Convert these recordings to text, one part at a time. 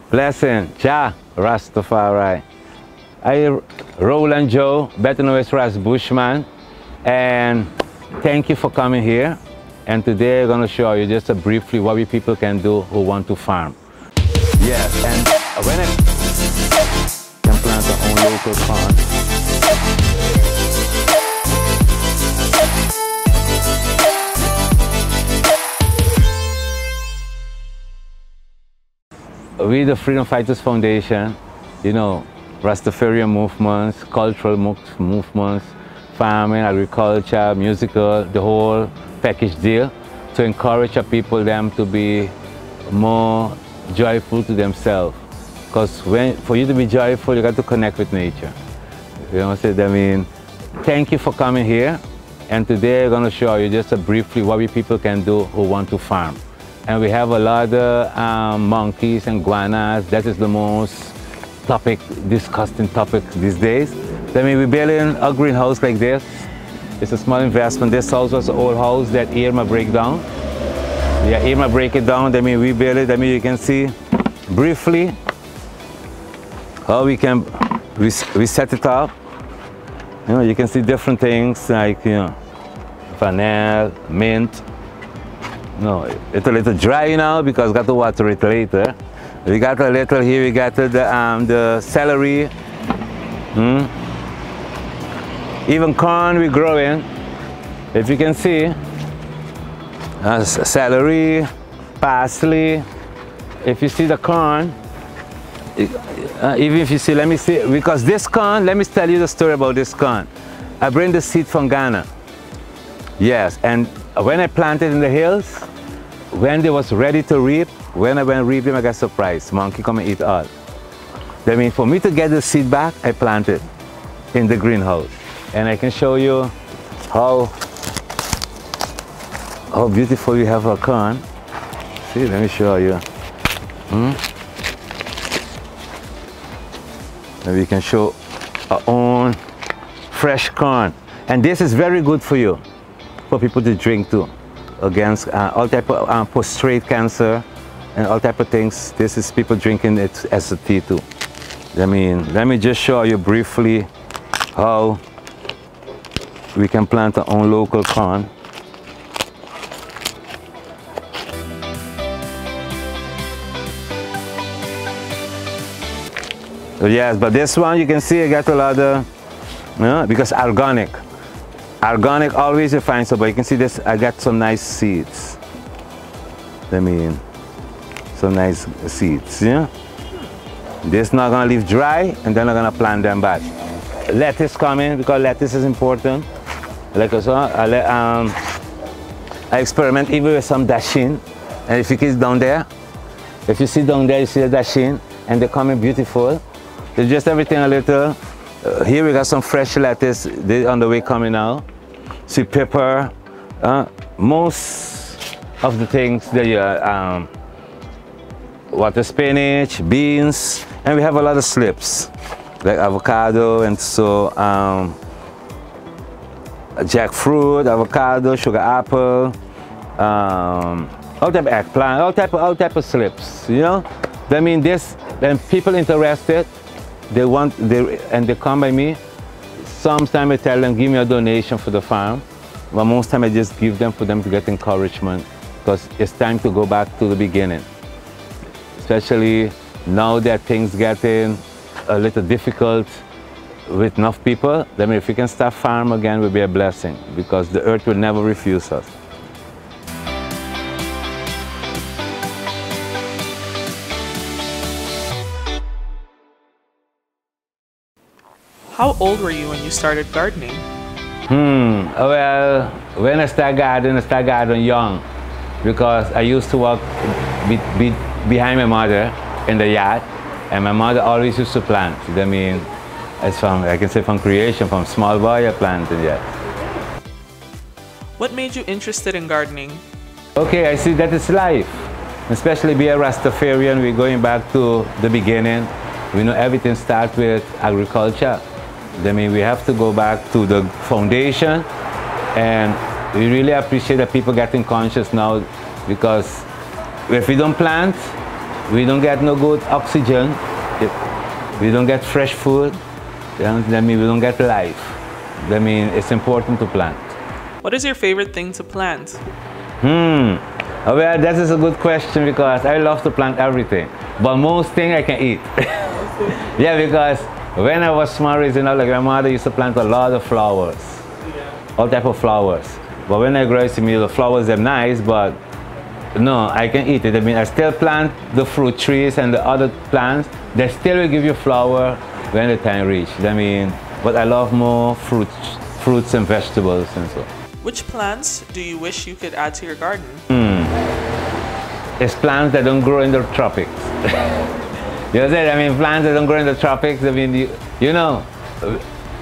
Blessing, Jah, Rastafari. I, Roland Joe, better known as Ras Bushman, and thank you for coming here. And today I'm going to show you just briefly what we people can do who want to farm. Yes, and when I can plant our own local corn. We, the Freedom Fighters Foundation, you know, Rastafarian movements, cultural movements, farming, agriculture, musical, the whole package deal, to encourage our people them to be more joyful to themselves. Because for you to be joyful, you got to connect with nature. You know what I'm saying? I mean, thank you for coming here. And today I'm going to show you just briefly what we people can do who want to farm. And we have a lot of monkeys and iguanas. That is the most disgusting topic these days. I mean, we're building a greenhouse like this. It's a small investment. This house was an old house that Irma break down. Yeah, Irma break it down. I mean, we build it. I mean, you can see briefly how we set it up. You know, you can see different things like, you know, vanilla, mint. No, it's a little dry now because got to water it later. We got a little here. We got the celery. Even corn we're growing. If you can see, celery, parsley. If you see the corn, even if you see, let me see, because this corn, let me tell you the story about this corn. I bring the seed from Ghana. Yes, and when I planted in the hills, when they was ready to reap, when I went to reap them, I got surprised. Monkey come and eat all. I mean, for me to get the seed back, I planted in the greenhouse. And I can show you how beautiful we have our corn. See, let me show you. And we can show our own fresh corn. And this is very good for you, for people to drink too, against all type of prostate cancer and all type of things. This is people drinking it as a tea too. I mean, let me just show you briefly how we can plant our own local corn. Yes, but this one you can see I got a lot of, because organic. Organic always you find some, but you can see this, I got some nice seeds. I mean, some nice seeds, yeah? This not gonna leave dry, and then I'm gonna plant them back. Lettuce coming, because lettuce is important. Like I experiment even with some dashin, and if you see down there, if you see down there, you see the dashin, and they're coming beautiful. It's just everything a little. Here we got some fresh lettuce, they're on the way coming now. See pepper, most of the things that you water spinach, beans, and we have a lot of slips like avocado and so jackfruit, avocado, sugar apple, all type of eggplant, all type of slips. You know, I mean this. Then people interested. They come by me. Sometimes I tell them, give me a donation for the farm. But most time I just give them for them to get encouragement, because it's time to go back to the beginning. Especially now that things getting a little difficult with enough people. I mean, if we can start farm again, it will be a blessing, because the earth will never refuse us. How old were you when you started gardening? Well, when I started gardening young, because I used to walk behind my mother in the yard, and my mother always used to plant. I mean, I can say from creation, from small boy I planted, yeah. What made you interested in gardening? Okay, I see that it's life. Especially be a Rastafarian, we're going back to the beginning. We know everything starts with agriculture. I mean, we have to go back to the foundation, and we really appreciate that people getting conscious now, because if we don't plant, we don't get no good oxygen, if we don't get fresh food, that means we don't get life. That means it's important to plant. What is your favorite thing to plant? Well, that is a good question because I love to plant everything, but most things I can eat. Yeah, because when I was small, like my mother used to plant a lot of flowers, all type of flowers. But when I grow up, the flowers are nice, but no, I can eat it. I mean, I still plant the fruit trees and the other plants. They still will give you flower when the time reach. I mean, but I love more fruits and vegetables and so. Which plants do you wish you could add to your garden? It's plants that don't grow in the tropics. You know what I mean? Plants that don't grow in the tropics. I mean, you know,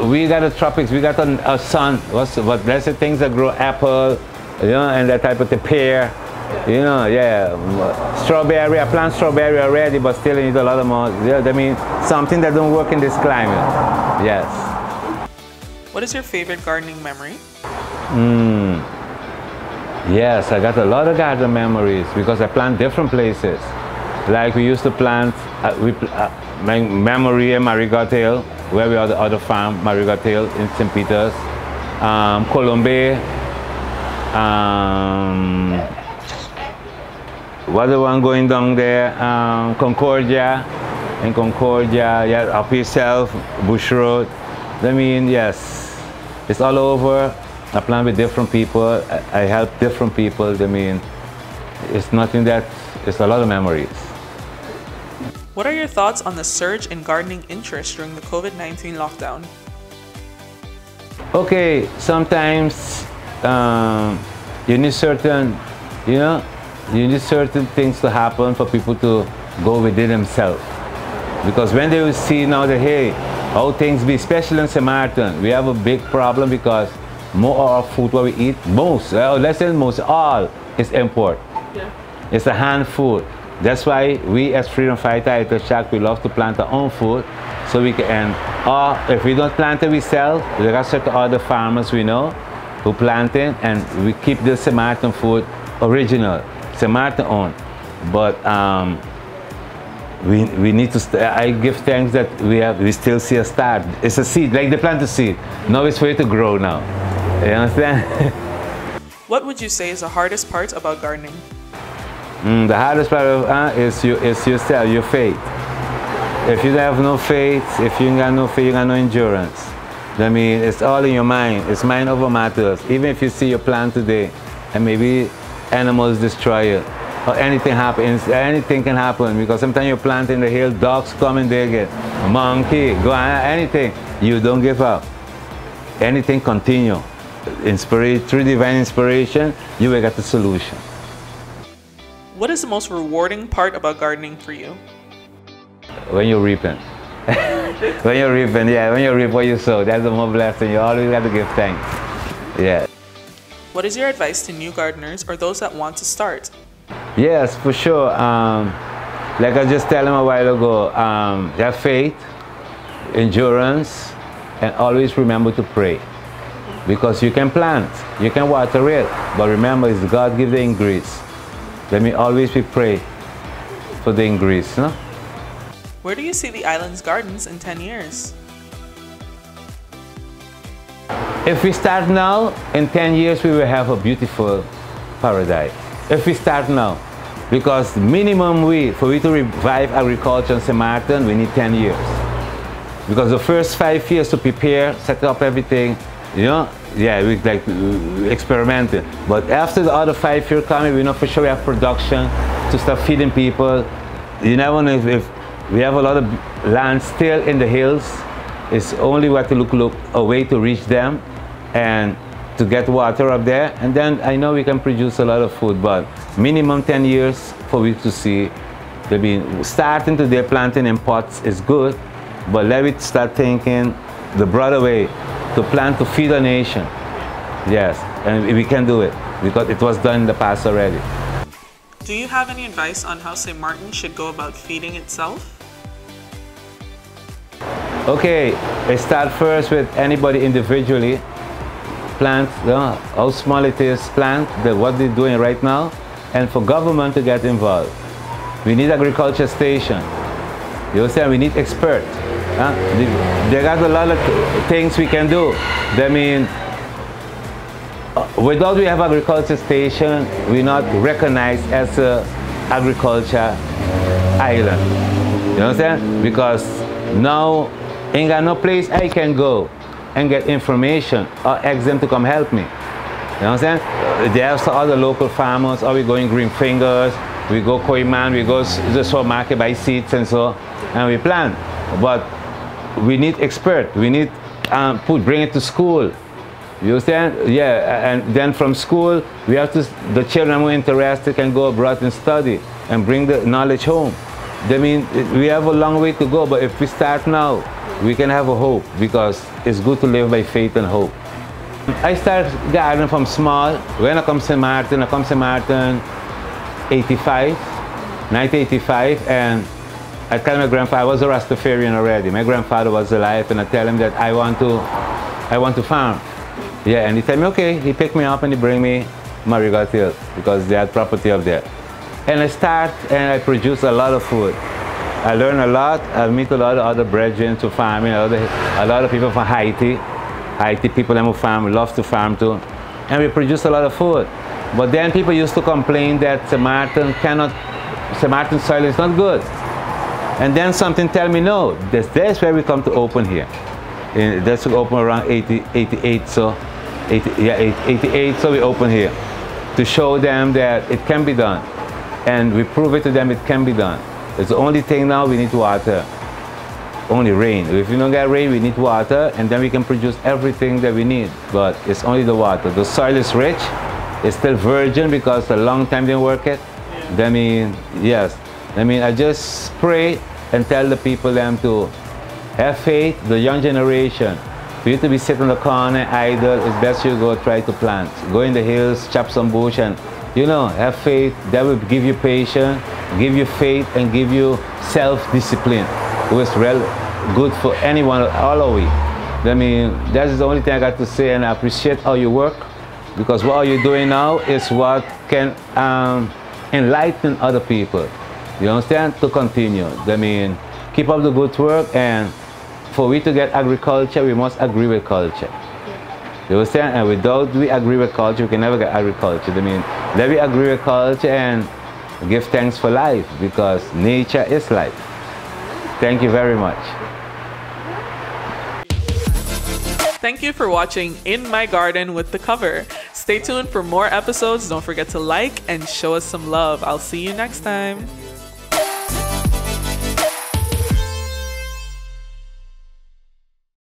we got the tropics. We got a sun. But there's the things that grow apple, you know, and that type of the pear. You know, yeah, strawberry. I plant strawberry already, but still need a lot of more. Yeah, I mean, something that don't work in this climate. Yes. What is your favorite gardening memory? Yes, I got a lot of garden memories because I plant different places. Like we used to plant, my memory in Marigot Hill, where we are the other farm, Marigot Hill in St. Peter's, Colombe, what the one going down there, Concordia, in Concordia, yeah, up yourself, Bush Road. I mean, yes, it's all over. I plant with different people. I help different people. I mean, it's nothing that, it's a lot of memories. What are your thoughts on the surge in gardening interest during the COVID-19 lockdown? Okay, sometimes you need certain, you know, you need certain things to happen for people to go within themselves. Because when they will see now that, hey, how things be, especially in St. Martin, we have a big problem because more of our food what we eat, less than most, all is import. Yeah. It's a hand food. That's why we as freedom fighter at the shack, we love to plant our own food so we can, or if we don't plant it, we sell. There are certain other farmers we know who plant it and we keep the St. Martin food original, St. Martin owned. But we need to, I give thanks that we still see a start. It's a seed, like they plant a seed. Now it's for it to grow now. You understand? What would you say is the hardest part about gardening? The hardest part of is yourself, your faith. If you have no faith, if you got no faith, you got no endurance. I mean, it's all in your mind. It's mind over matters. Even if you see your plant today, and maybe animals destroy it, or anything happens, anything can happen. Because sometimes you plant in the hill, dogs come and they get a monkey, go on, anything. You don't give up. Anything continue. Through divine inspiration, you will get the solution. What is the most rewarding part about gardening for you? When you're reaping. When you're reaping, yeah, when you reap what you sow, that's the more blessing. You always got to give thanks. Yeah. What is your advice to new gardeners or those that want to start? Yes, for sure. Like I just told him a while ago, have faith, endurance, and always remember to pray. Because you can plant, you can water it, but remember, it's God give the increase. Let me always be pray for the increase. No? Where do you see the island's gardens in 10 years? If we start now, in 10 years we will have a beautiful paradise. If we start now, because minimum for we to revive agriculture in St. Martin, we need 10 years. Because the first 5 years to prepare, set up everything, you know, yeah, we like experimenting. But after the other 5 years coming, we know for sure we have production to start feeding people. You never know if we have a lot of land still in the hills. It's only we have to look a way to reach them and to get water up there. And then I know we can produce a lot of food, but minimum 10 years for we to see. They'll be starting today planting in pots is good, but let it start thinking the broader way. To plant to feed a nation. Yes, and we can do it because it was done in the past already. Do you have any advice on how St. Martin should go about feeding itself? Okay, I start first with anybody individually. Plant, how small it is, plant what they're doing right now, and for government to get involved. We need agriculture station. You understand? We need expert. They got a lot of things we can do. I mean, without we have agriculture station, we're not recognized as a agriculture island. You understand? Because now ain't got no place I can go and get information or ask them to come help me. You understand? There are some other local farmers, or we go in Green Fingers, we go Koiman, we go to the supermarket buy seeds and so, and we plant. But we need expert. We need bring it to school. You understand? Yeah, and then from school, we have to, the children who are interested can go abroad and study and bring the knowledge home. I mean, we have a long way to go, but if we start now, we can have a hope, because it's good to live by faith and hope. I started gardening from small. When I come to Martin, 1985, and I tell my grandfather, I was a Rastafarian already. My grandfather was alive, and I tell him that I want to farm. Yeah, and he tell me, okay. He picked me up and he bring me Marigot Hill, because they had property up there. And I start and I produce a lot of food. I learn a lot. I meet a lot of other brethren to farming, a lot of people from Haiti. Haiti people who farm, love to farm too. And we produce a lot of food. But then people used to complain that St. Martin soil is not good. And then something tell me, no, that's where we come to open here. That's to open around 88, so 88, so we open here to show them that it can be done. And we prove it to them it can be done. It's the only thing now, we need water. Only rain. If you don't get rain, we need water, and then we can produce everything that we need. But it's only the water. The soil is rich. It's still virgin because a long time didn't work it. Yeah. I mean, yes. I mean, I just pray and tell the people them to have faith, the young generation. For you to be sitting in the corner idle, it's best you go try to plant. Go in the hills, chop some bush, and you know, have faith. That will give you patience, give you faith, and give you self-discipline. It was real good for anyone, all of we. I mean, that's the only thing I got to say, and I appreciate how you work, because what you're doing now is what can enlighten other people. You understand? To continue. I mean, keep up the good work, and for we to get agriculture, we must agree with culture. You understand? And without we agree with culture, we can never get agriculture. I mean, let me agree with culture and give thanks for life, because nature is life. Thank you very much. Thank you for watching In My Garden with The Cover. Stay tuned for more episodes. Don't forget to like and show us some love. I'll see you next time.